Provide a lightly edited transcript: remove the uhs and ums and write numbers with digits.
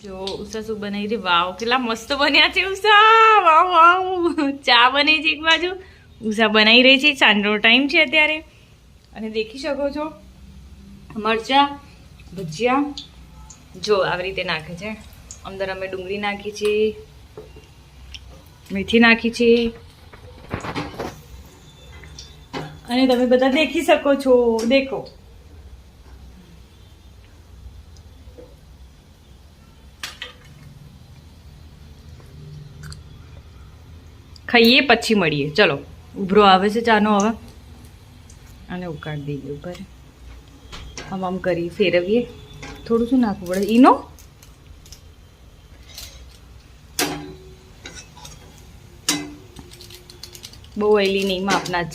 જો ઉષા શું બનાવી રહી, વાવ કેટલા મસ્ત બન્યા છે ઉષા, વાવ વાવ. ચા બની છે એક બાજુ, ઉષા બનાવી રહી છે, સાંજનો ટાઈમ છે અત્યારે. અને દેખી શકો છો મરચા ભજીયા જો આવી રીતે નાખે છે. અંદર અમે ડુંગળી નાખી છે, મેથી નાખી છે, અને તમે બધા દેખી શકો છો. દેખો ખાઈએ પછી મળીએ. ચલો ઉભરો આવે છે ચાનો હવે, અને ઉકાળી દઈએ ઉપર. આમ કરી ફેરવીએ. થોડું શું નાખવું પડે? ઈનો. બહુ ઓઈલી નહીં, માપના જ.